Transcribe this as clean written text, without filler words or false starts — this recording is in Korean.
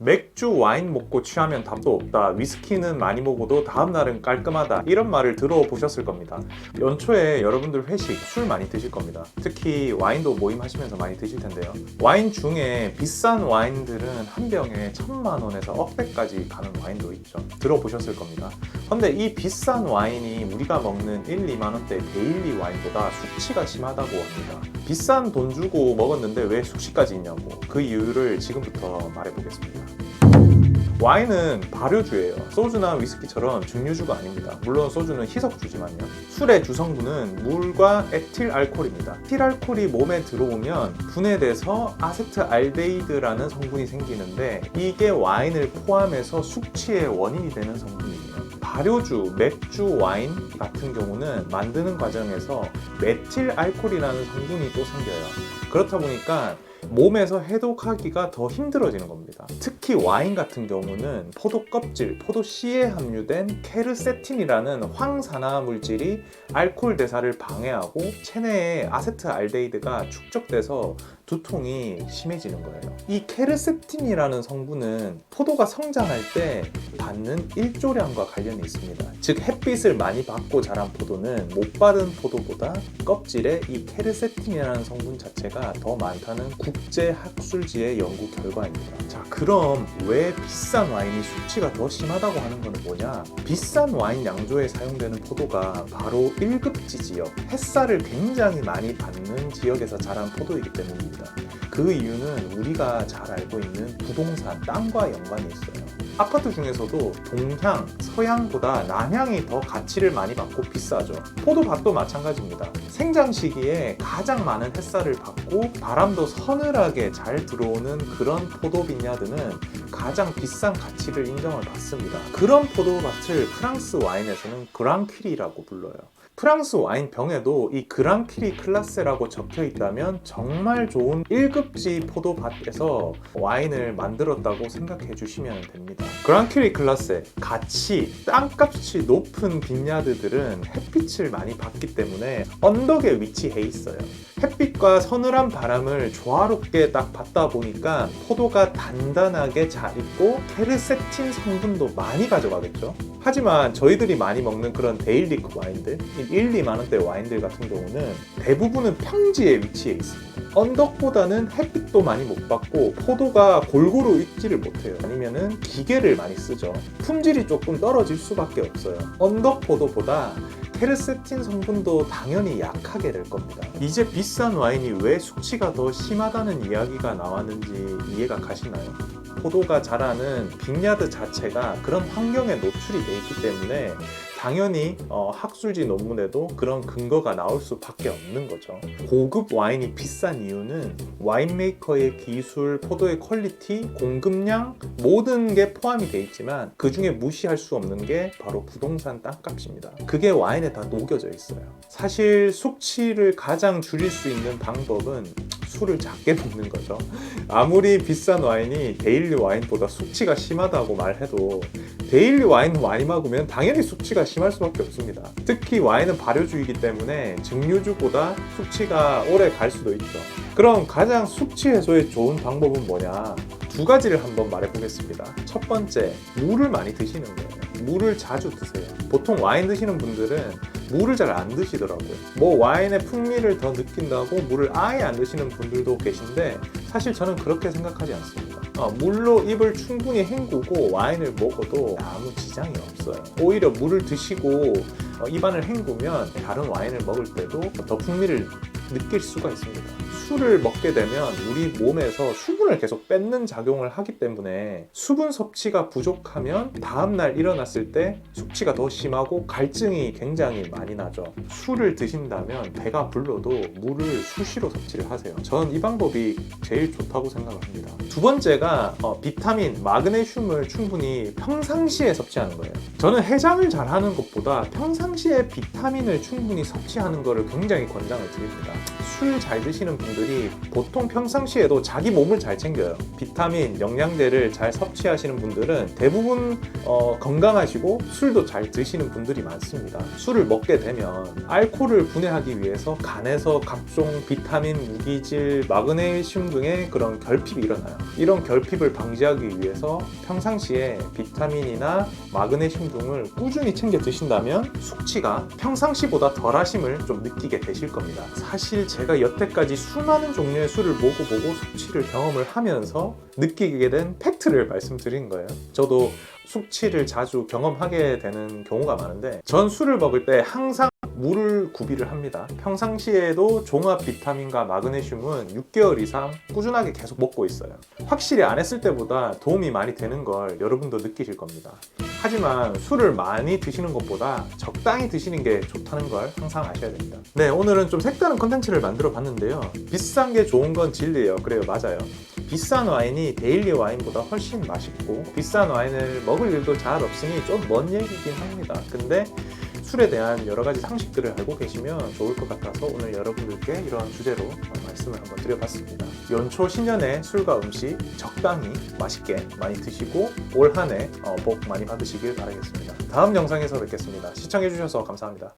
맥주, 와인 먹고 취하면 답도 없다. 위스키는 많이 먹어도 다음날은 깔끔하다. 이런 말을 들어보셨을 겁니다. 연초에 여러분들 회식, 술 많이 드실 겁니다. 특히 와인도 모임하시면서 많이 드실 텐데요. 와인 중에 비싼 와인들은 한 병에 1,000만 원에서 억배까지 가는 와인도 있죠. 들어보셨을 겁니다. 근데 이 비싼 와인이 우리가 먹는 1, 2만 원대 데일리 와인보다 숙취가 심하다고 합니다. 비싼 돈 주고 먹었는데 왜 숙취까지 있냐고. 그 이유를 지금부터 말해보겠습니다. 와인은 발효주예요. 소주나 위스키처럼 증류주가 아닙니다. 물론 소주는 희석주지만요. 술의 주성분은 물과 에틸알코올입니다. 에틸알코올이 몸에 들어오면 분해돼서 아세트알데히드라는 성분이 생기는데 이게 와인을 포함해서 숙취의 원인이 되는 성분이에요. 발효주, 맥주, 와인 같은 경우는 만드는 과정에서 메틸알코올이라는 성분이 또 생겨요. 그렇다 보니까 몸에서 해독하기가 더 힘들어지는 겁니다. 특히 와인 같은 경우는 포도 껍질, 포도 씨에 함유된 케르세틴이라는 황산화 물질이 알코올 대사를 방해하고 체내에 아세트알데히드가 축적돼서 두통이 심해지는 거예요. 이 케르세틴이라는 성분은 포도가 성장할 때 받는 일조량과 관련이 있습니다. 즉 햇빛을 많이 받고 자란 포도는 못 받은 포도보다 껍질에 이 케르세틴이라는 성분 자체가 더 많다는 국제 학술지의 연구 결과입니다. 자, 그럼 왜 비싼 와인이 숙취가 더 심하다고 하는 건 뭐냐? 비싼 와인 양조에 사용되는 포도가 바로 1급지 지역, 햇살을 굉장히 많이 받는 지역에서 자란 포도이기 때문입니다. 그 이유는 우리가 잘 알고 있는 부동산, 땅과 연관이 있어요. 아파트 중에서도 동향, 서향보다 남향이 더 가치를 많이 받고 비싸죠. 포도밭도 마찬가지입니다. 생장 시기에 가장 많은 햇살을 받고 바람도 서늘하게 잘 들어오는 그런 포도 빈야드는 가장 비싼 가치를 인정을 받습니다. 그런 포도밭을 프랑스 와인에서는 그랑큐리라고 불러요. 프랑스 와인 병에도 이 그랑큐리 클라세라고 적혀 있다면 정말 좋은 1급지 포도밭에서 와인을 만들었다고 생각해 주시면 됩니다. 그랑큐리 클라세, 가치, 땅값이 높은 빈야드들은 햇빛을 많이 받기 때문에 언덕에 위치해 있어요. 햇빛과 서늘한 바람을 조화롭게 딱 받다 보니까 포도가 단단하게 잘 익고 케르세틴 성분도 많이 가져가겠죠. 하지만 저희들이 많이 먹는 그런 데일리급 와인들, 1, 2만 원대 와인들 같은 경우는 대부분은 평지에 위치해 있습니다. 언덕보다는 햇빛도 많이 못 받고 포도가 골고루 익지를 못해요. 아니면은 기계를 많이 쓰죠. 품질이 조금 떨어질 수밖에 없어요. 언덕 포도보다 케르세틴 성분도 당연히 약하게 될 겁니다. 이제 비싼 와인이 왜 숙취가 더 심하다는 이야기가 나왔는지 이해가 가시나요? 포도가 자라는 빈야드 자체가 그런 환경에 노출이 돼 있기 때문에 당연히 학술지 논문에도 그런 근거가 나올 수밖에 없는 거죠. 고급 와인이 비싼 이유는 와인 메이커의 기술, 포도의 퀄리티, 공급량 모든 게 포함이 돼 있지만 그 중에 무시할 수 없는 게 바로 부동산 땅값입니다. 그게 와인에 다 녹여져 있어요. 사실 숙취를 가장 줄일 수 있는 방법은 술을 작게 먹는 거죠. 아무리 비싼 와인이 데일리 와인보다 숙취가 심하다고 말해도 데일리 와인 많이 먹으면 당연히 숙취가 심할 수밖에 없습니다. 특히 와인은 발효주이기 때문에 증류주보다 숙취가 오래 갈 수도 있죠. 그럼 가장 숙취 해소에 좋은 방법은 뭐냐? 두 가지를 한번 말해보겠습니다. 첫 번째, 물을 많이 드시는 거예요. 물을 자주 드세요. 보통 와인 드시는 분들은 물을 잘 안 드시더라고요. 뭐 와인의 풍미를 더 느낀다고 물을 아예 안 드시는 분들도 계신데 사실 저는 그렇게 생각하지 않습니다. 물로 입을 충분히 헹구고 와인을 먹어도 아무 지장이 없어요. 오히려 물을 드시고 입안을 헹구면 다른 와인을 먹을 때도 더 풍미를 느낄 수가 있습니다. 술을 먹게 되면 우리 몸에서 수분을 계속 뺏는 작용을 하기 때문에 수분 섭취가 부족하면 다음날 일어났을 때 숙취가 더 심하고 갈증이 굉장히 많이 나죠. 술을 드신다면 배가 불러도 물을 수시로 섭취를 하세요. 저는 이 방법이 제일 좋다고 생각합니다. 두 번째가 비타민, 마그네슘을 충분히 평상시에 섭취하는 거예요. 저는 해장을 잘하는 것보다 평상시에 비타민을 충분히 섭취하는 것을 굉장히 권장을 드립니다. 술 잘 드시는 분들 분들이 보통 평상시에도 자기 몸을 잘 챙겨요. 비타민, 영양제를 잘 섭취하시는 분들은 대부분 건강하시고 술도 잘 드시는 분들이 많습니다. 술을 먹게 되면 알코올을 분해하기 위해서 간에서 각종 비타민, 무기질, 마그네슘 등의 그런 결핍이 일어나요. 이런 결핍을 방지하기 위해서 평상시에 비타민이나 마그네슘 등을 꾸준히 챙겨 드신다면 숙취가 평상시보다 덜하심을 좀 느끼게 되실 겁니다. 사실 제가 여태까지 수많은 종류의 술을 먹어보고 숙취를 경험을 하면서 느끼게 된 팩트를 말씀드린 거예요. 저도 숙취를 자주 경험하게 되는 경우가 많은데 전 술을 먹을 때 항상 물을 구비를 합니다. 평상시에도 종합 비타민과 마그네슘은 6개월 이상 꾸준하게 계속 먹고 있어요. 확실히 안 했을 때보다 도움이 많이 되는 걸 여러분도 느끼실 겁니다. 하지만 술을 많이 드시는 것보다 적당히 드시는 게 좋다는 걸 항상 아셔야 됩니다. 네, 오늘은 좀 색다른 컨텐츠를 만들어 봤는데요. 비싼 게 좋은 건 진리예요. 그래요, 맞아요. 비싼 와인이 데일리 와인보다 훨씬 맛있고 비싼 와인을 먹을 일도 잘 없으니 좀 먼 얘기긴 합니다. 근데 술에 대한 여러 가지 상식들을 알고 계시면 좋을 것 같아서 오늘 여러분들께 이런 주제로 말씀을 한번 드려봤습니다. 연초 신년에 술과 음식 적당히 맛있게 많이 드시고 올 한 해 복 많이 받으시길 바라겠습니다. 다음 영상에서 뵙겠습니다. 시청해주셔서 감사합니다.